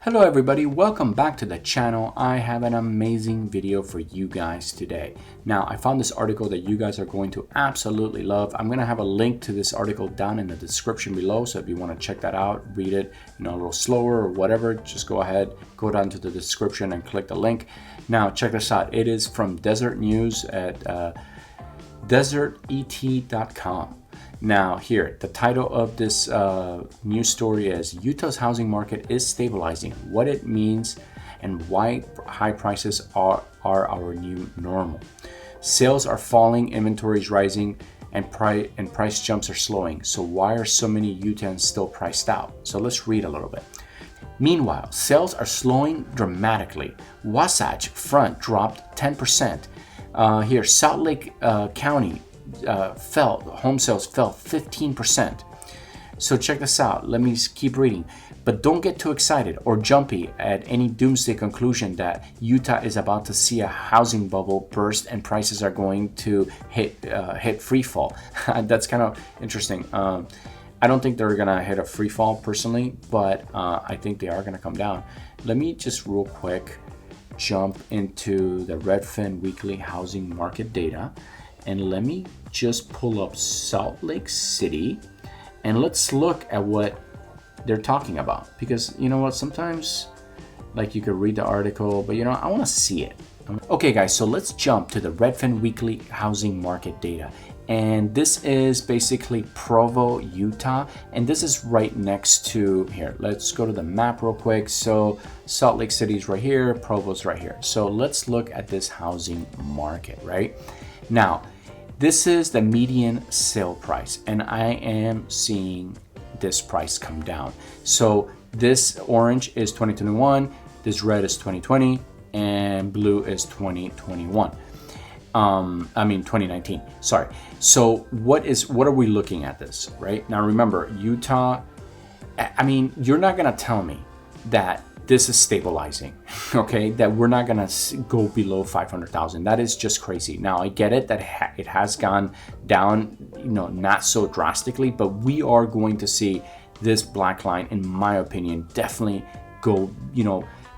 Hello everybody, welcome back to the channel. I have an amazing video for you guys today. Now, I found this article that you guys are going to absolutely love. I'm going to have a link to this article down in the description below, so if you want to check that out, read it, a little slower or whatever, just go ahead, go down to the description and click the link. Now, check this out. It is from Desert News at desertet.com. Now here, the title of this news story is Utah's housing market is stabilizing, what it means and why high prices are our new normal. Sales are falling, inventories rising, and price jumps are slowing. So why are so many Utahns still priced out? So let's read a little bit. Meanwhile, sales are slowing dramatically. Wasatch Front dropped 10%. Here, Salt Lake County home sales fell 15%. So check this out. Let me keep reading. But don't get too excited or jumpy at any doomsday conclusion that Utah is about to see a housing bubble burst and prices are going to hit free fall. That's kind of interesting. I don't think they're gonna hit a free fall personally, but I think they are gonna come down. Let me just real quick jump into the Redfin weekly housing market data. And let me just pull up Salt Lake City and let's look at what they're talking about. Because you know what, sometimes like you could read the article, but I want to see it. Okay guys, so let's jump to the Redfin weekly housing market data. And this is basically Provo, Utah. And this is right next to here. Let's go to the map real quick. So Salt Lake City is right here, Provo's right here. So let's look at this housing market, right? Now, this is the median sale price, and I am seeing this price come down. So this orange is 2021, this red is 2020, and blue is 2021. 2019, sorry. So what are we looking at this, right? Now remember, Utah, you're not gonna tell me that this is stabilizing, okay? That we're not gonna go below 500,000. That is just crazy. Now I get it that it has gone down, not so drastically, but we are going to see this black line, in my opinion, definitely go,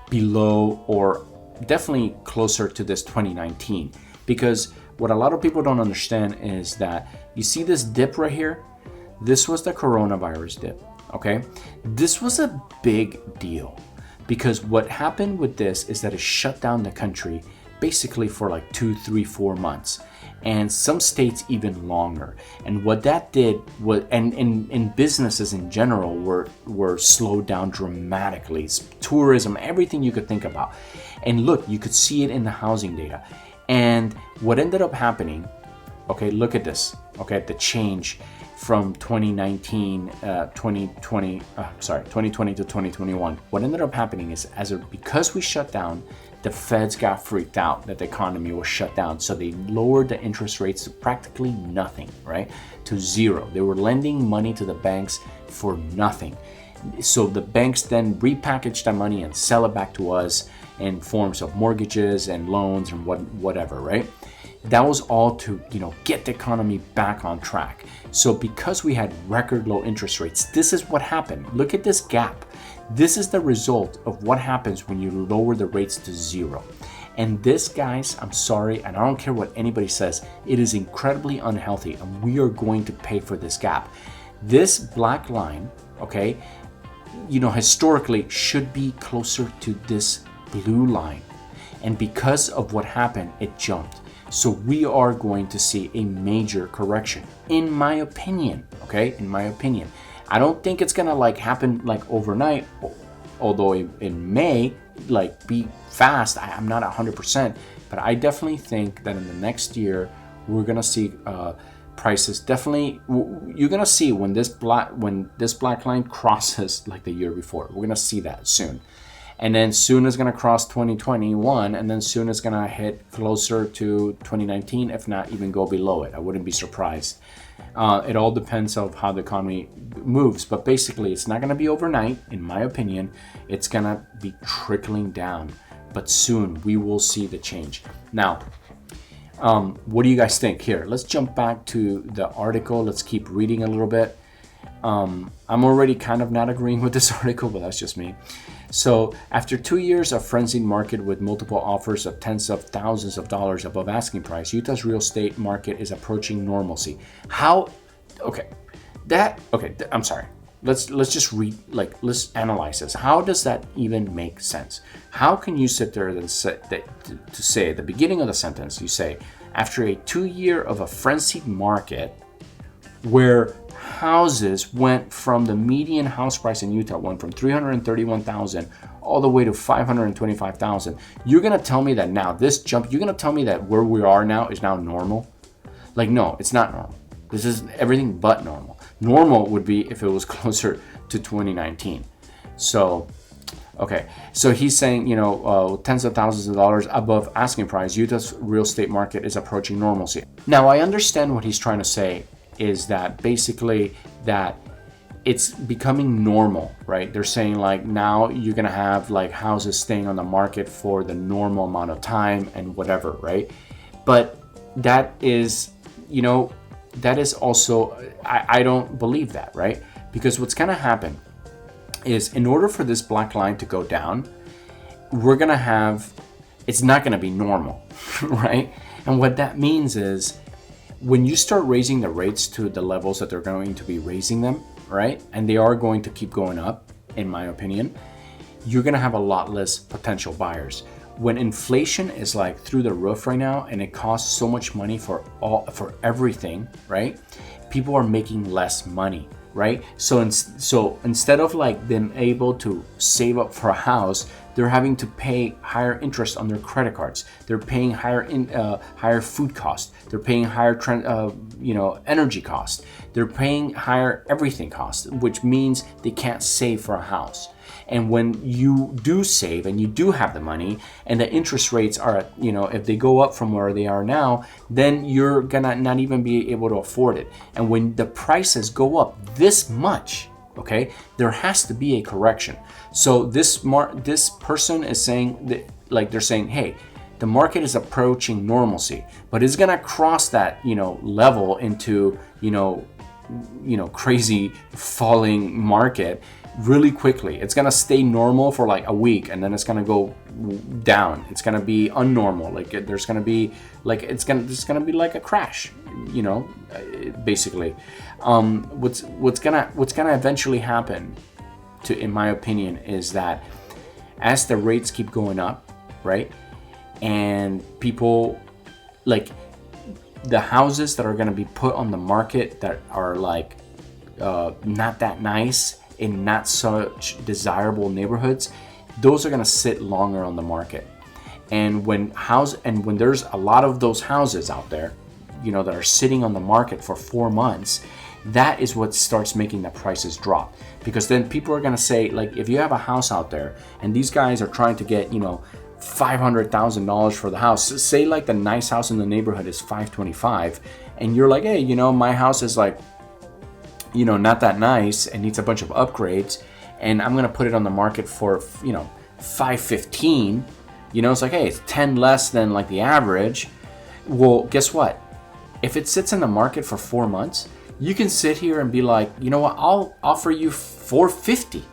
below or definitely closer to this 2019. Because what a lot of people don't understand is that you see this dip right here. This was the coronavirus dip, okay? This was a big deal. Because what happened with this is that it shut down the country basically for like 2, 3, 4 months, and some states even longer. And what that did was, and businesses in general were slowed down dramatically. Tourism, everything you could think about. And look, you could see it in the housing data. And what ended up happening, okay, look at this, okay, the change from 2020 to 2021. What ended up happening is because we shut down, the feds got freaked out that the economy was shut down. So they lowered the interest rates to practically nothing, right? To zero. They were lending money to the banks for nothing. So the banks then repackage that money and sell it back to us in forms of mortgages and loans and whatever, right? That was all to, get the economy back on track. So because we had record low interest rates, this is what happened. Look at this gap. This is the result of what happens when you lower the rates to zero. And this, guys, I'm sorry, and I don't care what anybody says, it is incredibly unhealthy, and we are going to pay for this gap. This black line, okay, historically should be closer to this blue line. And because of what happened, it jumped. So we are going to see a major correction, in my opinion, okay? In my opinion. I don't think it's gonna happen overnight, although it may be fast. I'm not 100%, but I definitely think that in the next year, we're gonna see prices definitely, you're gonna see when this black line crosses like the year before. We're gonna see that soon. And then soon it's gonna cross 2021, and then soon it's gonna hit closer to 2019, if not even go below it. I wouldn't be surprised. It all depends on how the economy moves, but basically it's not gonna be overnight, in my opinion. It's gonna be trickling down, but soon we will see the change. Now, what do you guys think? Here, let's jump back to the article. Let's keep reading a little bit. I'm already kind of not agreeing with this article, but that's just me. So after 2 years of frenzied market with multiple offers of tens of thousands of dollars above asking price, Utah's real estate market is approaching normalcy. How? Okay, I'm sorry. Let's just read, like, let's analyze this. How does that even make sense? How can you sit there and say that, to say at the beginning of the sentence, you say, after a 2 year of a frenzied market where houses went from the median house price in Utah went from 331,000 all the way to 525,000. You're gonna tell me that now this jump, you're gonna tell me that where we are now is now normal? Like, no, it's not normal. This is everything but normal. Normal would be if it was closer to 2019. So, okay. So he's saying, tens of thousands of dollars above asking price, Utah's real estate market is approaching normalcy. Now, I understand what he's trying to say is that basically that it's becoming normal, right? They're saying like now you're gonna have like houses staying on the market for the normal amount of time and whatever, right? But that is, that is also, I don't believe that, right? Because what's gonna happen is in order for this black line to go down, it's not gonna be normal, right? And what that means is when you start raising the rates to the levels that they're going to be raising them, right? And they are going to keep going up, in my opinion, you're gonna have a lot less potential buyers. When inflation is like through the roof right now and it costs so much money for everything, right? People are making less money, right? So instead of like them able to save up for a house, they're having to pay higher interest on their credit cards. They're paying higher food costs. They're paying higher energy costs. They're paying higher everything costs, which means they can't save for a house. And when you do save and you do have the money and the interest rates are, if they go up from where they are now, then you're gonna not even be able to afford it. And when the prices go up this much, okay, there has to be a correction. So this person is saying that, like, they're saying, hey, the market is approaching normalcy, but it's gonna cross that, level into, crazy falling market really quickly. It's gonna stay normal for like a week and then it's gonna go down. It's gonna be unnormal. Like there's gonna be like it's gonna be like a crash, basically. What's gonna eventually happen, in my opinion, is that as the rates keep going up, right, and people like the houses that are gonna be put on the market that are like not that nice in not such desirable neighborhoods, those are gonna sit longer on the market. And when there's a lot of those houses out there, that are sitting on the market for 4 months, that is what starts making the prices drop. Because then people are gonna say, like, if you have a house out there and these guys are trying to get, $500,000 for the house, say like the nice house in the neighborhood is $525, and you're like, hey, my house is like, not that nice and needs a bunch of upgrades, and I'm gonna put it on the market for, $515. It's like, hey, it's 10 less than like the average. Well, guess what? If it sits in the market for 4 months, you can sit here and be like, you know what? I'll offer you $450.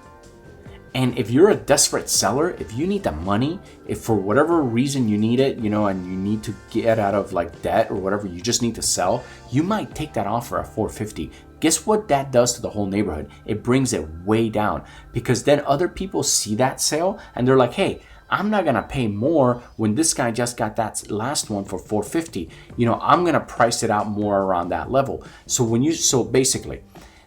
And if you're a desperate seller, if you need the money, if for whatever reason you need it, and you need to get out of like debt or whatever, you just need to sell, you might take that offer at $450. Guess what that does to the whole neighborhood? It brings it way down, because then other people see that sale and they're like, hey, I'm not gonna pay more when this guy just got that last one for $450. I'm gonna price it out more around that level. So basically,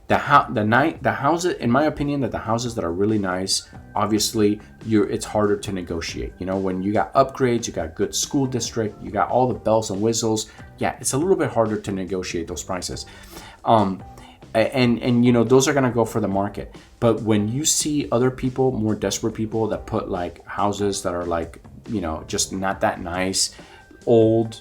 the houses, in my opinion, that the houses that are really nice, obviously, it's harder to negotiate. When you got upgrades, you got good school district, you got all the bells and whistles. Yeah, it's a little bit harder to negotiate those prices. And those are gonna go for the market. But when you see other people, more desperate people, that put like houses that are like, just not that nice, old,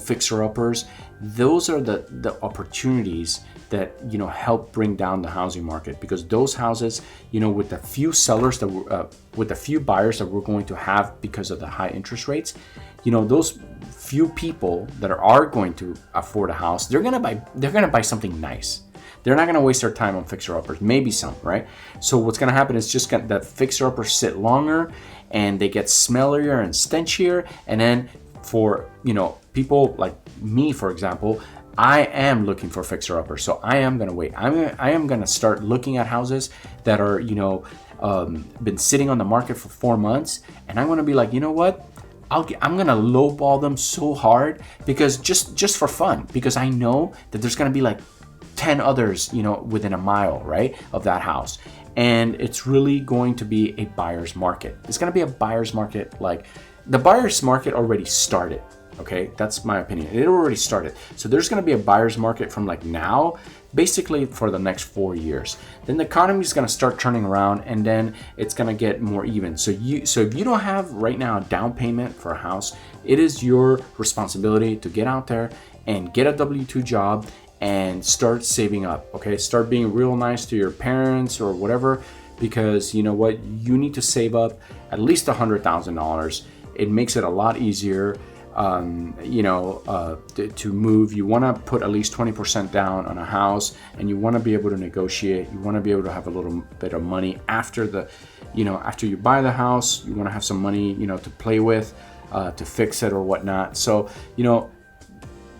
fixer-uppers, those are the opportunities that help bring down the housing market. Because those houses, with the few sellers with the few buyers that we're going to have because of the high interest rates, those few people that are going to afford a house, they're gonna buy something nice. They're not gonna waste their time on fixer-uppers, maybe some, right? So what's gonna happen is just that fixer-uppers sit longer and they get smellier and stenchier. And then for, you know, people like me, for example, I am looking for fixer-uppers. So I am gonna wait. I am gonna start looking at houses that are, you know, been sitting on the market for 4 months, and I'm gonna be like, you know what? I'm gonna lowball them so hard, because just for fun, because I know that there's gonna be like 10 others, you know, within a mile, right, of that house. And it's really going to be a buyer's market. It's gonna be a buyer's market. Like, the buyer's market already started. Okay, that's my opinion. It already started. So there's going to be a buyer's market from like now, basically for the next 4 years. Then the economy is going to start turning around, and then it's going to get more even. So if you don't have right now a down payment for a house, it is your responsibility to get out there and get a W-2 job and start saving up. Okay, start being real nice to your parents or whatever, because you know what, you need to save up at least $100,000. It makes it a lot easier. To move. You want to put at least 20% down on a house, and you want to be able to negotiate. You want to be able to have a little bit of money after after you buy the house. You want to have some money, to play with, to fix it or whatnot. So,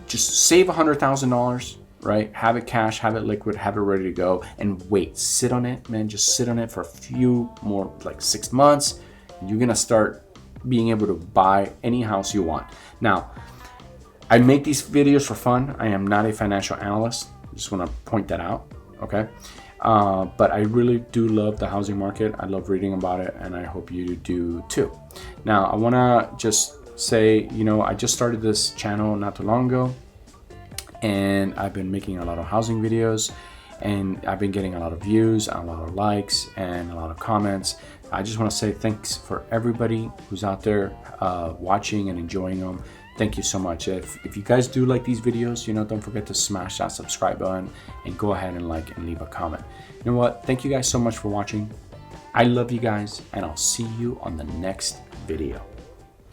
just save $100,000, right? Have it cash, have it liquid, have it ready to go, and wait. Sit on it, man. Just sit on it for a few more, like 6 months. You're gonna start being able to buy any house you want. Now, I make these videos for fun. I am not a financial analyst. Just want to point that out, okay? But I really do love the housing market. I love reading about it, and I hope you do too. Now, I want to just say, I just started this channel not too long ago, and I've been making a lot of housing videos, and I've been getting a lot of views, a lot of likes, and a lot of comments. I just want to say thanks for everybody who's out there watching and enjoying them. Thank you so much. If you guys do like these videos, don't forget to smash that subscribe button and go ahead and like and leave a comment. You know what? Thank you guys so much for watching. I love you guys, and I'll see you on the next video.